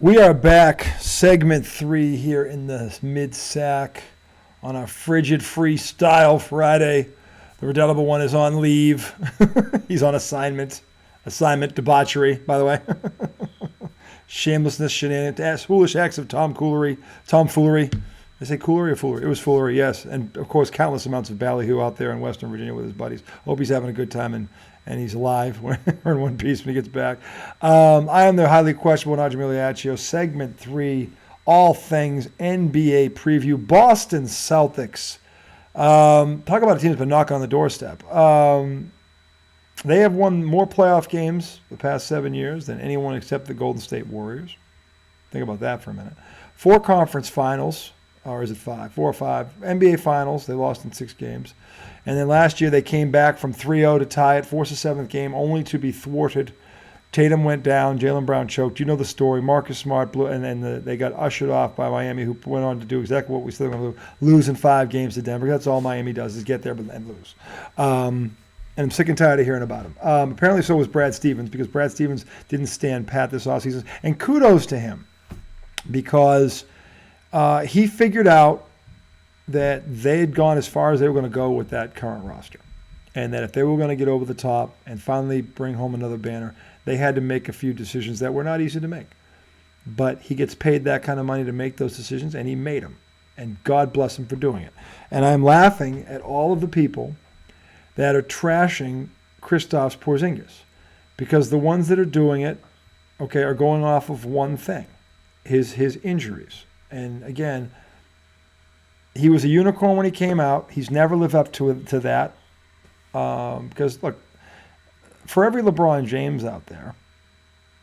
We are back, segment 3 here in the mid-sack on our frigid freestyle Friday. The Redoubtable One is on leave. He's on assignment. Assignment debauchery, by the way. Shamelessness, shenanigans, foolish acts of tomfoolery. Did I say coolery or foolery? It was foolery, yes. And, of course, countless amounts of ballyhoo out there in Western Virginia with his buddies. Hope he's having a good time and he's alive or in one piece when he gets back. I am the highly questionable Naji Miliaccio. Segment 3, all things NBA preview. Boston Celtics. Talk about a team that's been knocking on the doorstep. They have won more playoff games the past 7 years than anyone except the Golden State Warriors. Think about that for a minute. 4 conference finals, or is it 5? 4 or 5. NBA finals, they lost in 6 games. And then last year they came back from 3-0 to tie it, forced a 7th game, only to be thwarted. Tatum went down, Jaylen Brown choked. You know the story. Marcus Smart blew, and they got ushered off by Miami, who went on to do exactly what we said they're going to lose in 5 games to Denver. That's all Miami does is get there and lose. And I'm sick and tired of hearing about him. Apparently so was Brad Stevens, because Brad Stevens didn't stand pat this offseason. And kudos to him, because he figured out that they had gone as far as they were going to go with that current roster. And that if they were going to get over the top and finally bring home another banner, they had to make a few decisions that were not easy to make. But he gets paid that kind of money to make those decisions, and he made them. And God bless him for doing it. And I'm laughing at all of the people that are trashing Kristaps Porzingis, because the ones that are doing it, okay, are going off of one thing, his injuries. And again, he was a unicorn when he came out. He's never lived up to that. Because, look, for every LeBron James out there,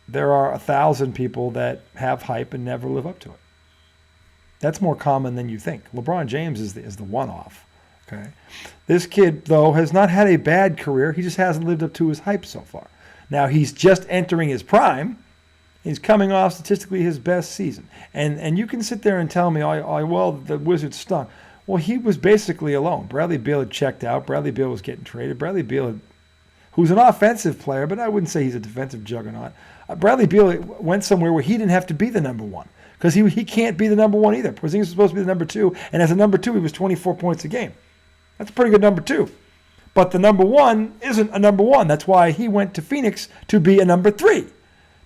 there are 1,000 people that have hype and never live up to it. That's more common than you think. LeBron James is the one-off. Okay, this kid, though, has not had a bad career. He just hasn't lived up to his hype so far. Now, he's just entering his prime. He's coming off statistically his best season. And you can sit there and tell me, well, the Wizards stunk. Well, he was basically alone. Bradley Beal had checked out. Bradley Beal was getting traded. Bradley Beal, who's an offensive player, but I wouldn't say he's a defensive juggernaut. Bradley Beal went somewhere where he didn't have to be the number one, because he can't be the number one either. Porzingis is supposed to be the number 2, and as a number 2, he was 24 points a game. That's a pretty good number 2. But the number 1 isn't a number 1. That's why he went to Phoenix to be a number 3,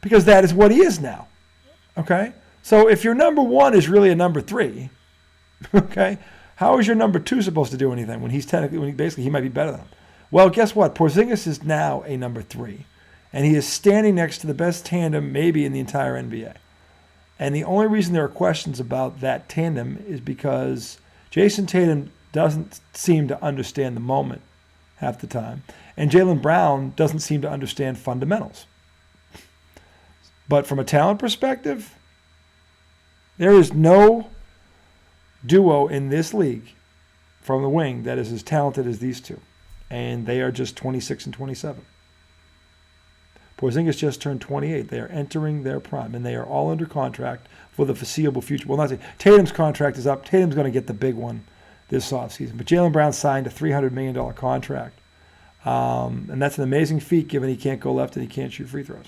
because that is what he is now. Okay? So if your number 1 is really a number 3, okay, how is your number 2 supposed to do anything when he might be better than him? Well, guess what? Porzingis is now a number 3, and he is standing next to the best tandem maybe in the entire NBA. And the only reason there are questions about that tandem is because Jason Tatum doesn't seem to understand the moment half the time, and Jaylen Brown doesn't seem to understand fundamentals. But from a talent perspective, there is no duo in this league from the wing that is as talented as these two, and they are just 26 and 27. Porzingis just turned 28. They are entering their prime, and they are all under contract for the foreseeable future. Well, not Tatum's contract is up. Tatum's going to get the big one this offseason. But Jaylen Brown signed a $300 million contract. And that's an amazing feat, given he can't go left and he can't shoot free throws.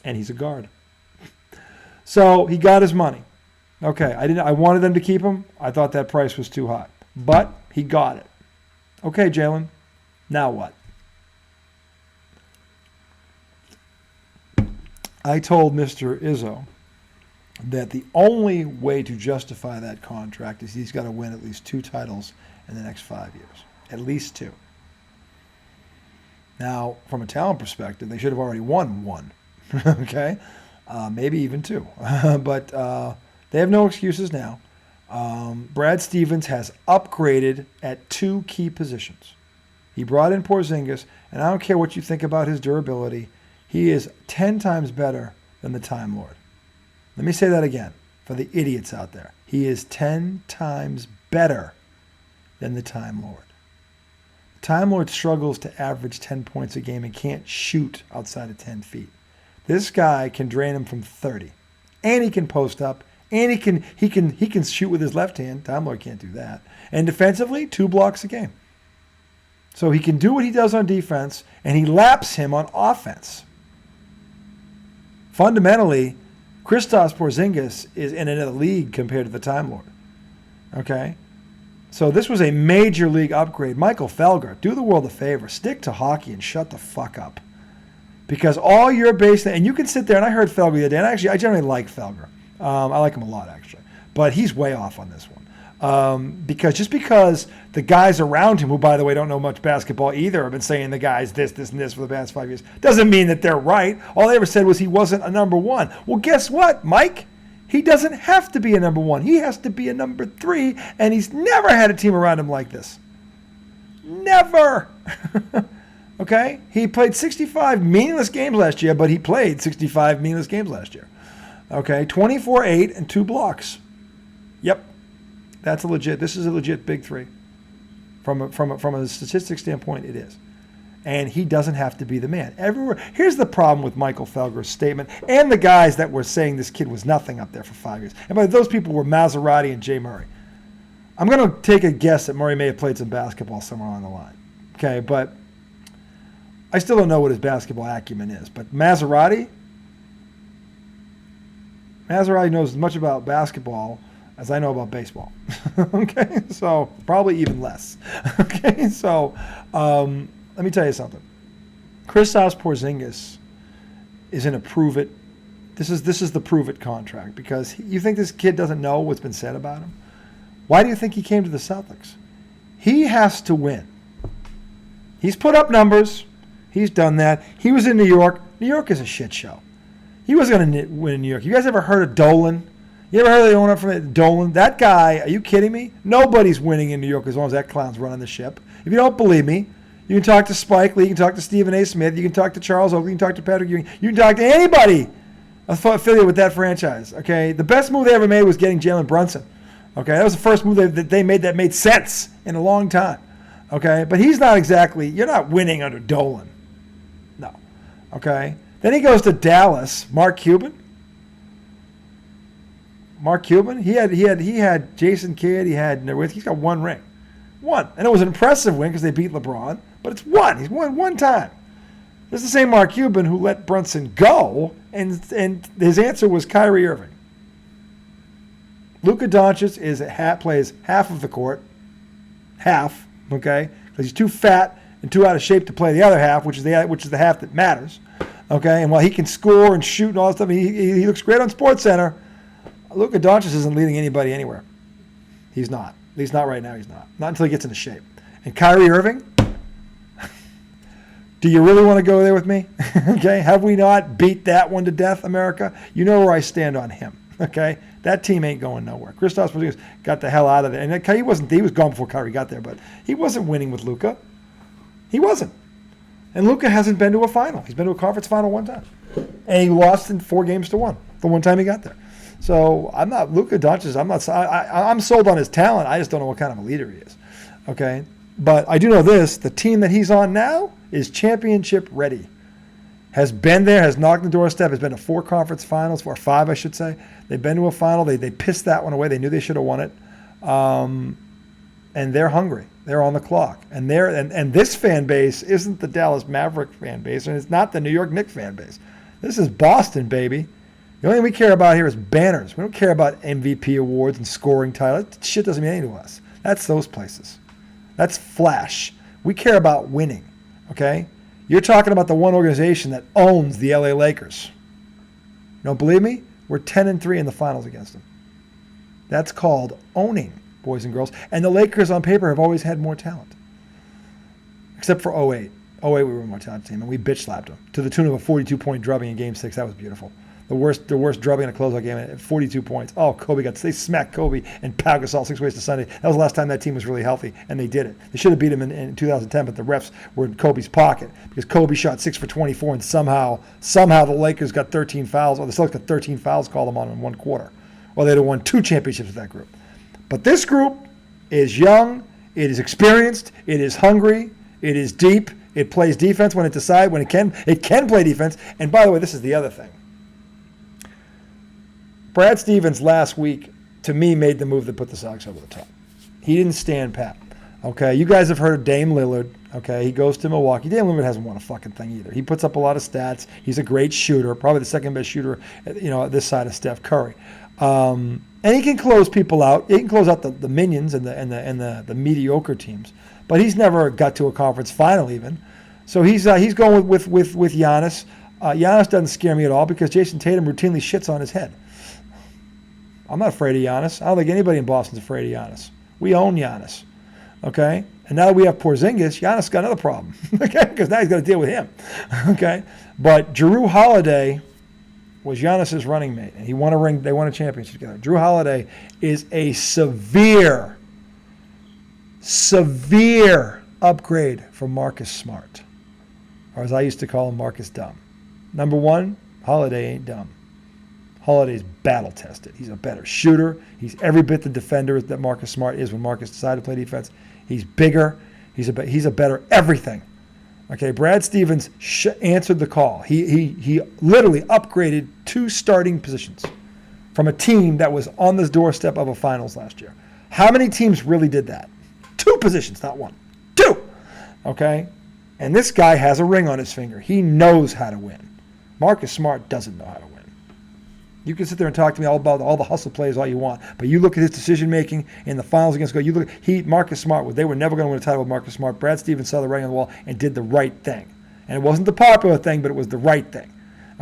And he's a guard. So he got his money. Okay, I wanted them to keep him. I thought that price was too high. But he got it. Okay, Jaylen, now what? I told Mr. Izzo that the only way to justify that contract is he's got to win at least 2 titles in the next 5 years. At least 2. Now, from a talent perspective, they should have already won 1. Okay? Maybe even 2. But they have no excuses now. Brad Stevens has upgraded at 2 key positions. He brought in Porzingis, and I don't care what you think about his durability, he is 10 times better than the Time Lord. Let me say that again for the idiots out there. He is 10 times better than the Time Lord. The Time Lord struggles to average 10 points a game and can't shoot outside of 10 feet. This guy can drain him from 30. And he can post up. And he can shoot with his left hand. Time Lord can't do that. And defensively, 2 blocks a game. So he can do what he does on defense, and he laps him on offense. Fundamentally, Kristaps Porzingis is in another league compared to the Time Lord. Okay? So this was a major league upgrade. Michael Felger, do the world a favor. Stick to hockey and shut the fuck up. Because all your base, and you can sit there, and I heard Felger the other day, and I generally like Felger. I like him a lot, actually. But he's way off on this one. Because the guys around him, who, by the way, don't know much basketball either, have been saying the guys this, and this for the past 5 years, doesn't mean that they're right. All they ever said was he wasn't a number one. Well, guess what, Mike? He doesn't have to be a number one. He has to be a number 3, and he's never had a team around him like this. Never. Okay? He played 65 meaningless games last year, but he played 65 meaningless games last year. Okay? 24-8 and 2 blocks. Yep. This is a legit big 3. From a statistics standpoint, it is. And he doesn't have to be the man. Everywhere. Here's the problem with Michael Felger's statement and the guys that were saying this kid was nothing up there for 5 years. And by those people were Maserati and Jay Murray. I'm going to take a guess that Murray may have played some basketball somewhere on the line. Okay, but I still don't know what his basketball acumen is. But Maserati knows as much about basketball as I know about baseball. Okay, so probably even less. Okay, so let me tell you something. Kristaps Porzingis is in a prove it. This is the prove it contract because you think this kid doesn't know what's been said about him? Why do you think he came to the Celtics? He has to win. He's put up numbers. He's done that. He was in New York. New York is a shit show. He wasn't going to win in New York. You guys ever heard of Dolan? You ever heard of the owner from Dolan? That guy, are you kidding me? Nobody's winning in New York as long as that clown's running the ship. If you don't believe me, you can talk to Spike Lee, you can talk to Stephen A. Smith, you can talk to Charles Oakley, you can talk to Patrick Ewing, you can talk to anybody affiliated with that franchise. Okay, the best move they ever made was getting Jalen Brunson. Okay, that was the first move that they made that made sense in a long time. Okay, but he's not exactly. You're not winning under Dolan. No. Okay. Then he goes to Dallas. Mark Cuban. He had Jason Kidd. He had Nowitzki. He's got 1 ring. 1. And it was an impressive win because they beat LeBron, but it's 1. He's won 1 time. This is the same Mark Cuban who let Brunson go, and his answer was Kyrie Irving. Luka Doncic plays half of the court. Half, okay? Because he's too fat and too out of shape to play the other half, which is the half that matters. Okay? And while he can score and shoot and all that stuff, he looks great on SportsCenter. Luka Doncic isn't leading anybody anywhere. He's not. At least not right now, he's not. Not until he gets into shape. And Kyrie Irving? Do you really want to go there with me? Okay? Have we not beat that one to death, America? You know where I stand on him. Okay? That team ain't going nowhere. Kristaps Porzingis got the hell out of there. And he was gone before Kyrie got there, but he wasn't winning with Luka. He wasn't. And Luka hasn't been to a final. He's been to a conference final 1 time. And he lost in 4 games to 1 the one time he got there. So Luka Doncic, I'm sold on his talent. I just don't know what kind of a leader he is. Okay? But I do know this, the team that he's on now is championship ready. Has been there, has knocked the doorstep, has been to 4 conference finals, or 5, I should say. They've been to a final. They pissed that one away. They knew they should have won it. And they're hungry. They're on the clock. And this fan base isn't the Dallas Maverick fan base, and it's not the New York Knicks fan base. This is Boston, baby. The only thing we care about here is banners. We don't care about MVP awards and scoring titles. That shit doesn't mean anything to us. That's those places. That's flash. We care about winning, okay? You're talking about the one organization that owns the LA Lakers. You don't believe me? We're 10-3 in the finals against them. That's called owning, boys and girls. And the Lakers on paper have always had more talent. Except for 08. 08 we were a more talented team, and we bitch slapped them to the tune of a 42-point drubbing in Game 6. That was beautiful. The worst drubbing in a closeout game at 42 points. Oh, they smacked Kobe and Pau Gasol 6 ways to Sunday. That was the last time that team was really healthy, and they did it. They should have beat him in 2010, but the refs were in Kobe's pocket because Kobe shot 6 for 24, and somehow the Lakers got 13 fouls, or the Celtics got 13 fouls called them on in 1 quarter. Well, they'd have won 2 championships with that group. But this group is young, it is experienced, it is hungry, it is deep, it plays defense when it decides, when it can play defense. And by the way, this is the other thing. Brad Stevens last week, to me, made the move that put the Sox over the top. He didn't stand pat. Okay, you guys have heard of Dame Lillard. Okay, he goes to Milwaukee. Damian Lillard hasn't won a fucking thing either. He puts up a lot of stats. He's a great shooter, probably the second best shooter, at this side of Steph Curry. And he can close people out. He can close out the minions and the mediocre teams. But he's never got to a conference final even. So he's going with Giannis. Giannis doesn't scare me at all because Jason Tatum routinely shits on his head. I'm not afraid of Giannis. I don't think anybody in Boston's afraid of Giannis. We own Giannis. Okay? And now that we have Porzingis, Giannis got another problem. Okay? Because now he's got to deal with him. Okay? But Jrue Holiday was Giannis's running mate, and he won a ring. They won a championship together. Jrue Holiday is a severe upgrade from Marcus Smart, or as I used to call him, Marcus Dumb. Number one, Holiday ain't dumb. Holiday's battle-tested. He's a better shooter. He's every bit the defender that Marcus Smart is when Marcus decided to play defense. He's bigger. He's a better everything. Okay, Brad Stevens answered the call. He literally upgraded 2 starting positions from a team that was on the doorstep of a finals last year. How many teams really did that? 2 positions, not 1. 2! Okay? And this guy has a ring on his finger. He knows how to win. Marcus Smart doesn't know how to win. You can sit there and talk to me all about all the hustle plays all you want, but you look at his decision-making in the finals against Marcus Smart, they were never going to win a title with Marcus Smart. Brad Stevens saw the writing on the wall and did the right thing. And it wasn't the popular thing, but it was the right thing.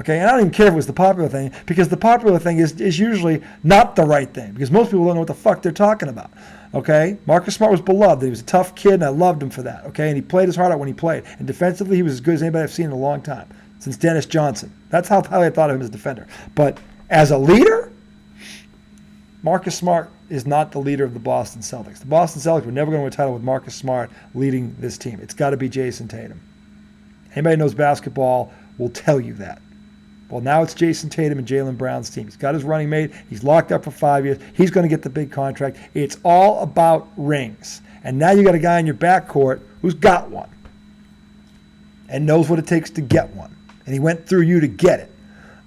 Okay, and I don't even care if it was the popular thing, because the popular thing is usually not the right thing, because most people don't know what the fuck they're talking about. Okay, Marcus Smart was beloved. He was a tough kid, and I loved him for that. Okay, and he played his heart out when he played. And defensively, he was as good as anybody I've seen in a long time, since Dennis Johnson. That's how highly I thought of him as a defender. But as a leader, Marcus Smart is not the leader of the Boston Celtics. The Boston Celtics were never going to win a title with Marcus Smart leading this team. It's got to be Jason Tatum. Anybody who knows basketball will tell you that. Well, now it's Jason Tatum and Jaylen Brown's team. He's got his running mate. He's locked up for 5 years. He's going to get the big contract. It's all about rings. And now you got a guy in your backcourt who's got one and knows what it takes to get one. And he went through you to get it.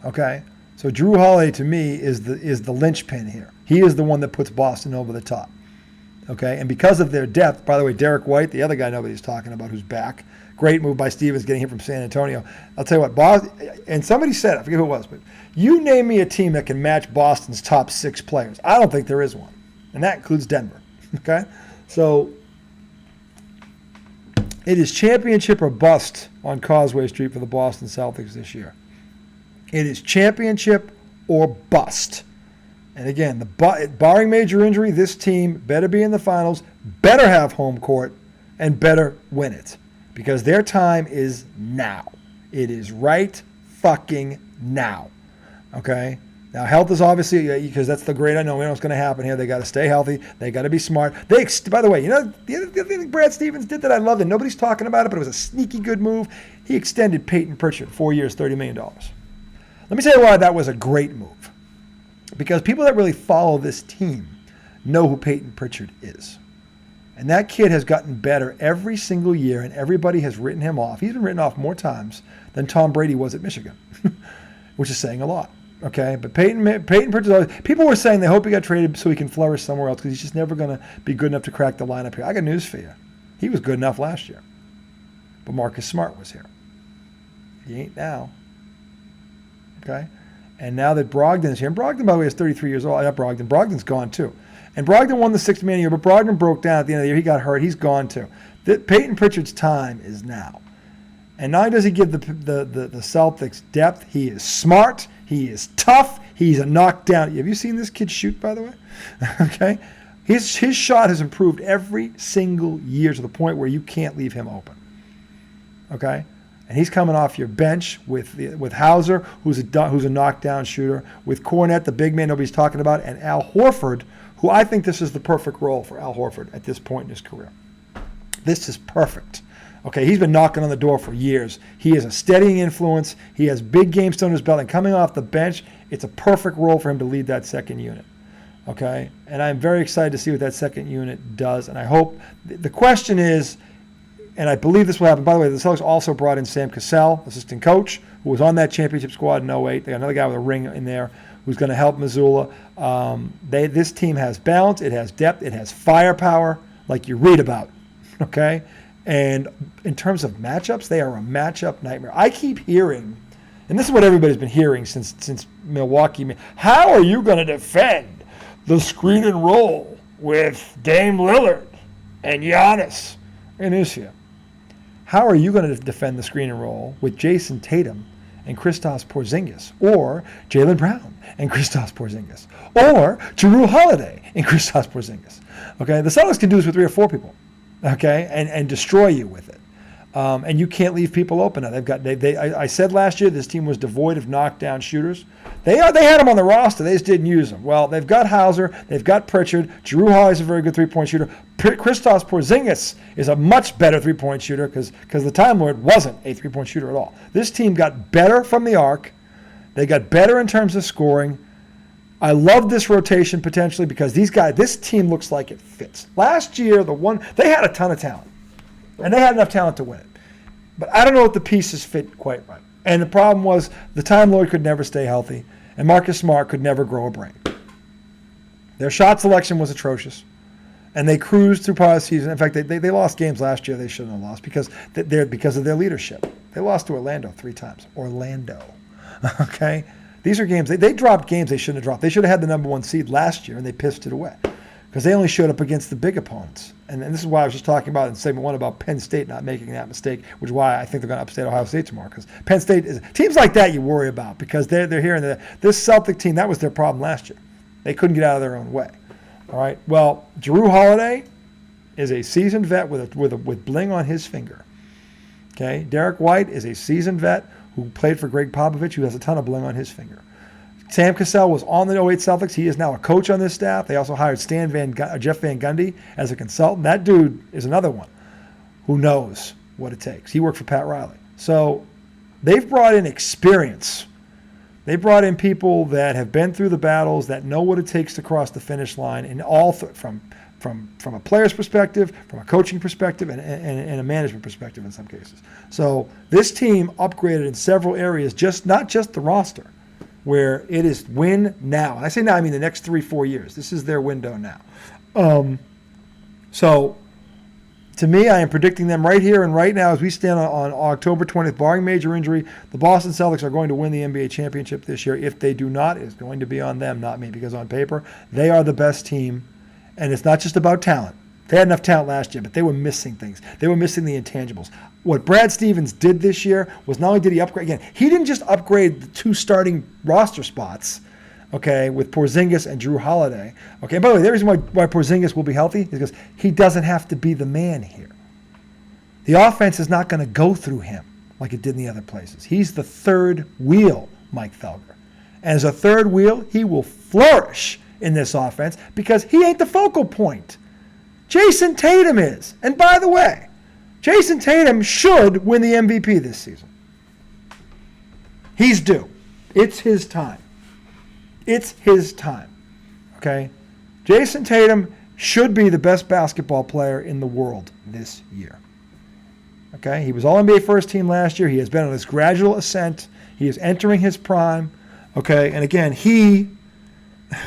Okay? So Jrue Holiday, to me, is the linchpin here. He is the one that puts Boston over the top. Okay? And because of their depth, by the way, Derek White, the other guy nobody's talking about who's back. Great move by Stevens getting him from San Antonio. I'll tell you what, Boston, and somebody said, I forget who it was, but you name me a team that can match Boston's top 6 players. I don't think there is one. And that includes Denver. Okay? So it is championship or bust on Causeway Street for the Boston Celtics this year. It is championship or bust. And again, barring major injury, this team better be in the finals, better have home court, and better win it. Because their time is now. It is right fucking now. Okay? Now, health is obviously, because that's the great unknown. We know what's going to happen here. They got to stay healthy. They got to be smart. By the way, you know, the other thing Brad Stevens did that I loved, and nobody's talking about it, but it was a sneaky good move. He extended Peyton Pritchard 4 years, $30 million. Let me tell you why that was a great move. Because people that really follow this team know who Peyton Pritchard is. And that kid has gotten better every single year, and everybody has written him off. He's been written off more times than Tom Brady was at Michigan, which is saying a lot. Okay, but Peyton Pritchard, people were saying they hope he got traded so he can flourish somewhere else because he's just never going to be good enough to crack the lineup here. I got news for you. He was good enough last year, but Marcus Smart was here. He ain't now. Okay, and now that Brogdon is here, and Brogdon, by the way, is 33 years old. Not Brogdon. Brogdon's gone too. And Brogdon won the 6th man of the year, but Brogdon broke down at the end of the year. He got hurt. He's gone too. Peyton Pritchard's time is now. And not only does he give the Celtics depth, he is smart, he is tough, he's a knockdown. Have you seen this kid shoot, by the way? Okay? His shot has improved every single year to the point where you can't leave him open. Okay? And he's coming off your bench with Hauser, who's a knockdown shooter, with Cornette, the big man nobody's talking about, and Al Horford, who I think this is the perfect role for Al Horford at this point in his career. This is perfect. Okay, he's been knocking on the door for years. He is a steadying influence. He has big games under his belt, and coming off the bench, it's a perfect role for him to lead that second unit. Okay, and I'm very excited to see what that second unit does, and I hope the question is, and I believe this will happen. By the way, the Celtics also brought in Sam Cassell, assistant coach, who was on that championship squad in 08. They got another guy with a ring in there who's going to help Missoula. This team has balance. It has depth. It has firepower, like you read about. Okay? And in terms of matchups, they are a matchup nightmare. I keep hearing, and this is what everybody's been hearing since Milwaukee, how are you going to defend the screen and roll with Dame Lillard and Giannis and Isia? How are you going to defend the screen and roll with Jason Tatum and Kristaps Porzingis, or Jaylen Brown and Kristaps Porzingis, or Jrue Holiday and Kristaps Porzingis? Okay, the Celtics can do this with 3 or 4 people, okay, and destroy you with it. And you can't leave people open now. I said last year this team was devoid of knockdown shooters. They had them on the roster. They just didn't use them. Well, they've got Hauser. They've got Pritchard. Jrue Holiday's a very good three-point shooter. Kristaps Porzingis is a much better three-point shooter because the Time Lord wasn't a three-point shooter at all. This team got better from the arc. They got better in terms of scoring. I love this rotation potentially because this team looks like it fits. Last year, they had a ton of talent, and they had enough talent to win it. But I don't know if the pieces fit quite right. And the problem was the Time Lord could never stay healthy, and Marcus Smart could never grow a brain. Their shot selection was atrocious, and they cruised through part of the season. In fact, they lost games last year they shouldn't have lost because of their leadership. They lost to Orlando 3 times. Orlando. Okay? These are games, they dropped games they shouldn't have dropped. They should have had the number 1 seed last year, and they pissed it away because they only showed up against the big opponents. And this is why I was just talking about in segment 1 about Penn State not making that mistake, which is why I think they're going to upstate Ohio State tomorrow, because Penn State is teams like that you worry about because they're here. And this Celtic team, that was their problem last year. They couldn't get out of their own way. All right. Well, Jrue Holiday is a seasoned vet with bling on his finger. Okay. Derek White is a seasoned vet who played for Greg Popovich, who has a ton of bling on his finger. Sam Cassell was on the 08 Celtics. He is now a coach on this staff. They also hired Jeff Van Gundy as a consultant. That dude is another one who knows what it takes. He worked for Pat Riley. So they've brought in experience. They brought in people that have been through the battles, that know what it takes to cross the finish line, and all from a player's perspective, from a coaching perspective, and a management perspective in some cases. So this team upgraded in several areas, not just the roster, where it is win now. And I say now, I mean the next 3-4 years. This is their window now. So to me, I am predicting them right here and right now as we stand on October 20th, barring major injury, the Boston Celtics are going to win the NBA championship this year. If they do not, it's going to be on them, not me, because on paper, they are the best team. And it's not just about talent. They had enough talent last year, but they were missing things. They were missing the intangibles. What Brad Stevens did this year was not only did he upgrade, again, he didn't just upgrade the 2 starting roster spots, okay, with Porzingis and Jrue Holiday. Okay, by the way, the reason why Porzingis will be healthy is because he doesn't have to be the man here. The offense is not going to go through him like it did in the other places. He's the third wheel, Mike Felger. And as a third wheel, he will flourish in this offense because he ain't the focal point. Jason Tatum is. And by the way, Jason Tatum should win the MVP this season. He's due. It's his time. It's his time. Okay? Jason Tatum should be the best basketball player in the world this year. Okay? He was All-NBA first team last year. He has been on this gradual ascent. He is entering his prime. Okay? And again,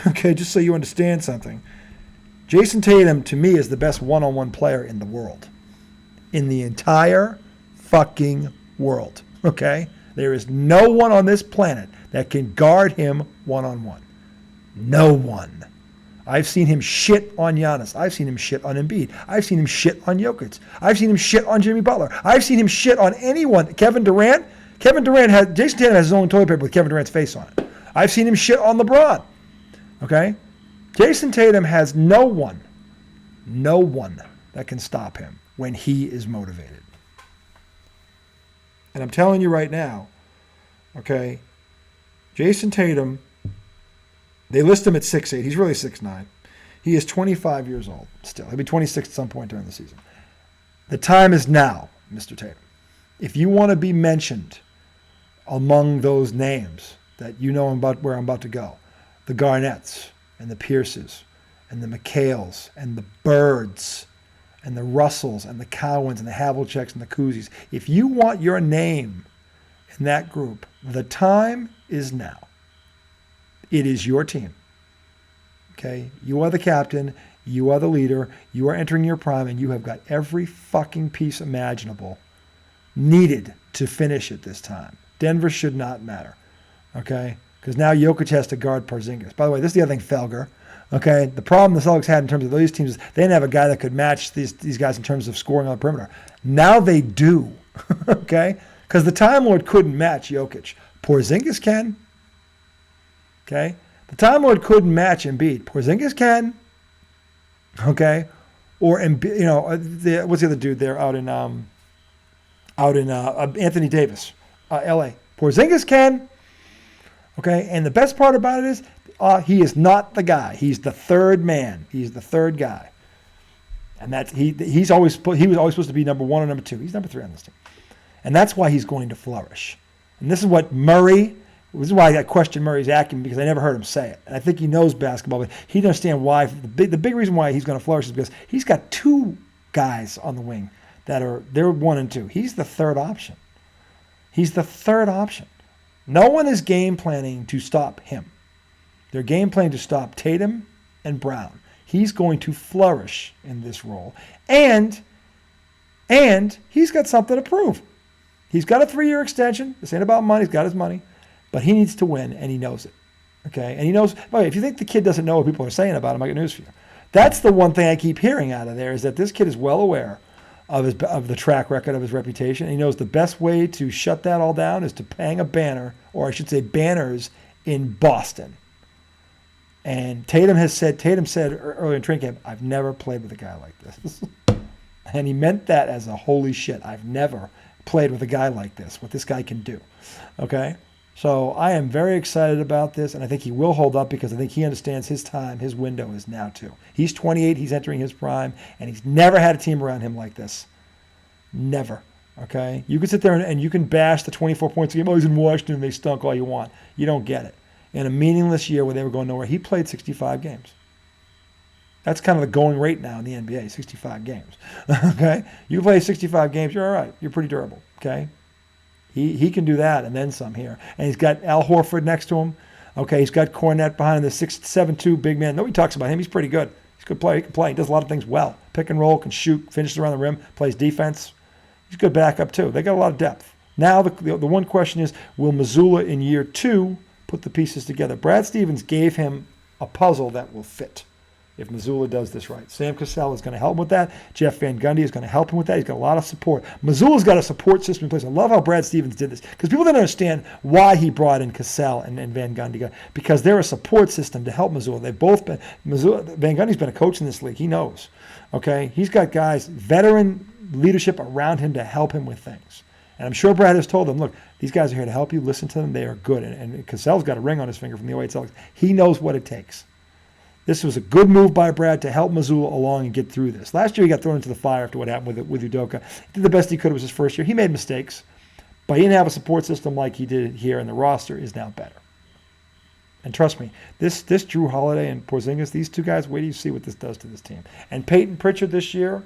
okay, just so you understand something, Jason Tatum, to me, is the best one-on-one player in the world. In the entire fucking world. Okay? There is no one on this planet that can guard him one-on-one. No one. I've seen him shit on Giannis. I've seen him shit on Embiid. I've seen him shit on Jokic. I've seen him shit on Jimmy Butler. I've seen him shit on anyone. Kevin Durant Jason Tatum has his own toilet paper with Kevin Durant's face on it. I've seen him shit on LeBron. Okay? Jason Tatum has no one that can stop him when he is motivated. And I'm telling you right now, okay, Jason Tatum, they list him at 6'8". He's really 6'9". He is 25 years old still. He'll be 26 at some point during the season. The time is now, Mr. Tatum. If you want to be mentioned among those names that you know about where I'm about to go, the Garnetts and the Pierces and the McHales and the Birds and the Russells and the Cowens and the Havliceks and the Kuzis, if you want your name in that group, the time is now. It is your team. Okay? You are the captain. You are the leader. You are entering your prime, and you have got every fucking piece imaginable needed to finish it this time. Denver should not matter, okay? Because now Jokic has to guard Porzingis. By the way, this is the other thing, Felger. Okay, the problem the Celtics had in terms of these teams is they didn't have a guy that could match these guys in terms of scoring on the perimeter. Now they do, okay? Because the Time Lord couldn't match Jokic. Porzingis can, okay? The Time Lord couldn't match Embiid. Porzingis can, okay? Or Embiid, what's the other dude there out in Anthony Davis, L.A. Porzingis can, okay? And the best part about it is he is not the guy. He's the third man. He's the third guy, and that's he was always supposed to be number 1 or number 2. He's number 3 on this team, and that's why he's going to flourish. And this is what Murray. This is why I question Murray's acumen, because I never heard him say it, and I think he knows basketball, but he doesn't understand why. The big reason why he's going to flourish is because he's got 2 guys on the wing they're 1 and 2. He's the third option. He's the third option. No one is game planning to stop him. They're game planning to stop Tatum and Brown. He's going to flourish in this role. And he's got something to prove. He's got a 3-year extension. This ain't about money. He's got his money. But he needs to win, and he knows it. Okay? And he knows, by the way, if you think the kid doesn't know what people are saying about him, I got news for you. That's the one thing I keep hearing out of there, is that this kid is well aware of the track record of his reputation. And he knows the best way to shut that all down is to hang a banner, or I should say banners, in Boston. And Tatum said earlier in training camp, I've never played with a guy like this. And he meant that as a holy shit. I've never played with a guy like this, what this guy can do. Okay? So I am very excited about this, and I think he will hold up, because I think he understands his time, his window is now too. He's 28, he's entering his prime, and he's never had a team around him like this. Never. Okay? You can sit there and you can bash the 24 points a game. Oh, he's in Washington and they stunk all you want. You don't get it. In a meaningless year where they were going nowhere, he played 65 games. That's kind of the going rate now in the NBA, 65 games. Okay? You play 65 games, you're all right. You're pretty durable. Okay? He can do that and then some here. And he's got Al Horford next to him. Okay, he's got Cornette behind him, the 6'7" big man. Nobody talks about him. He's pretty good. He's a good player. He can play. He does a lot of things well. Pick and roll, can shoot, finishes around the rim, plays defense. He's a good backup too. They got a lot of depth. Now the one question is, will Mazzulla in year 2 put the pieces together? Brad Stevens gave him a puzzle that will fit if Mazzulla does this right. Sam Cassell is going to help him with that. Jeff Van Gundy is going to help him with that. He's got a lot of support. Mazzulla's got a support system in place. I love how Brad Stevens did this, because people didn't understand why he brought in Cassell and Van Gundy, because they're a support system to help Mazzulla. They've both been, Van Gundy's been a coach in this league. He knows. Okay? He's got guys, veteran leadership around him to help him with things. And I'm sure Brad has told them, look, these guys are here to help you. Listen to them. They are good. And Cassell's got a ring on his finger from the 08 Celtics. He knows what it takes. This was a good move by Brad to help Mazzulla along and get through this. Last year he got thrown into the fire after what happened with Udoka. He did the best he could. It was his first year. He made mistakes, but he didn't have a support system like he did here, and the roster is now better. And trust me, this Drew Holiday and Porzingis, these 2 guys, wait till you see what this does to this team. And Peyton Pritchard this year,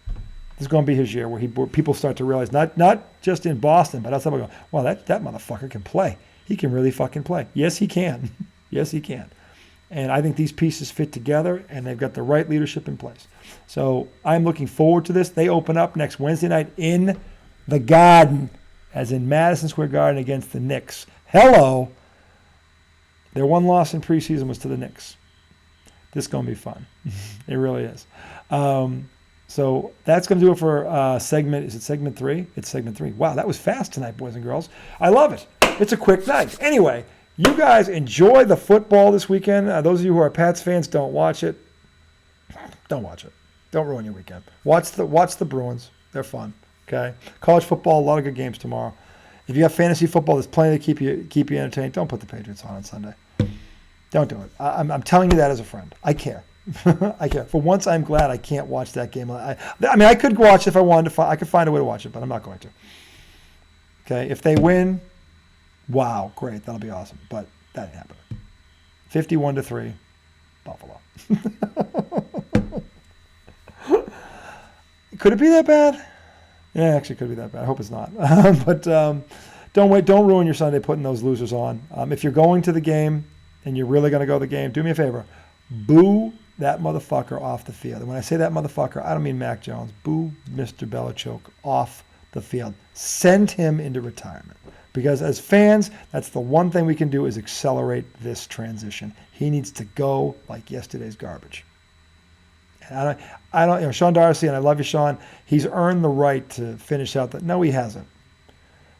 this is going to be his year where people start to realize, not just in Boston, but outside, go, wow, that motherfucker can play. He can really fucking play. Yes, he can. Yes, he can. And I think these pieces fit together, and they've got the right leadership in place. So I'm looking forward to this. They open up next Wednesday night in the Garden, as in Madison Square Garden, against the Knicks. Hello. Their one loss in preseason was to the Knicks. This is going to be fun. It really is. So that's going to do it for segment. Is it segment 3? It's segment 3. Wow, that was fast tonight, boys and girls. I love it. It's a quick night. Anyway, you guys enjoy the football this weekend. Those of you who are Pats fans, don't watch it. Don't watch it. Don't ruin your weekend. Watch the Bruins. They're fun. Okay. College football, a lot of good games tomorrow. If you have fantasy football, there's plenty to keep you entertained. Don't put the Patriots on Sunday. Don't do it. I'm telling you that as a friend. I care. I care. For once, I'm glad I can't watch that game. I mean, I could watch it if I wanted to. I could find a way to watch it, but I'm not going to. Okay. If they win, wow, great. That'll be awesome. But that ain't happening. 51-3, Buffalo. Could it be that bad? Yeah, actually, it could be that bad. I hope it's not. But don't ruin your Sunday putting those losers on. If you're going to the game and you're really going to go to the game, do me a favor. Boo that motherfucker off the field. And when I say that motherfucker, I don't mean Mac Jones. Boo Mr. Belichick off the field. Send him into retirement. Because as fans, that's the one thing we can do is accelerate this transition. He needs to go like yesterday's garbage. And I don't, Sean Darcy, and I love you, Sean, he's earned the right to finish out that. No, he hasn't.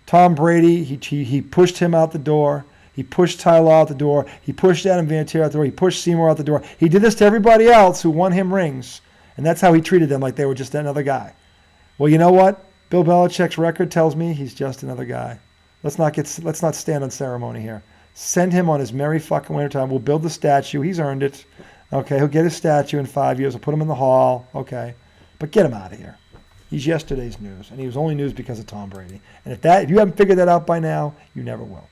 Tom Brady, he pushed him out the door. He pushed Tyler out the door. He pushed Adam Vinatieri out the door. He pushed Seymour out the door. He did this to everybody else who won him rings, and that's how he treated them, like they were just another guy. Well, you know what? Bill Belichick's record tells me he's just another guy. Let's not stand on ceremony here. Send him on his merry fucking winter time. We'll build the statue. He's earned it. Okay, he'll get his statue in 5 years. We'll put him in the hall. Okay, but get him out of here. He's yesterday's news, and he was only news because of Tom Brady. And if you haven't figured that out by now, you never will.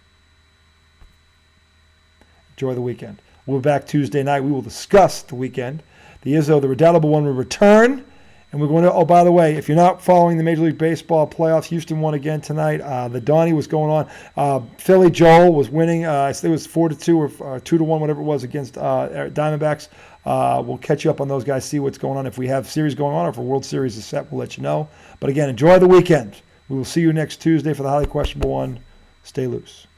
Enjoy the weekend. We'll be back Tuesday night. We will discuss the weekend. The Izzo, the Redoubtable One, will return. And we're going to, oh, by the way, if you're not following the Major League Baseball playoffs, Houston won again tonight. The Donnie was going on. Philly Joel was winning. I think it was 4-2 or 2-1, whatever it was, against Diamondbacks. We'll catch you up on those guys, see what's going on. If we have series going on or if a World Series is set, we'll let you know. But again, enjoy the weekend. We will see you next Tuesday for the highly questionable one. Stay loose.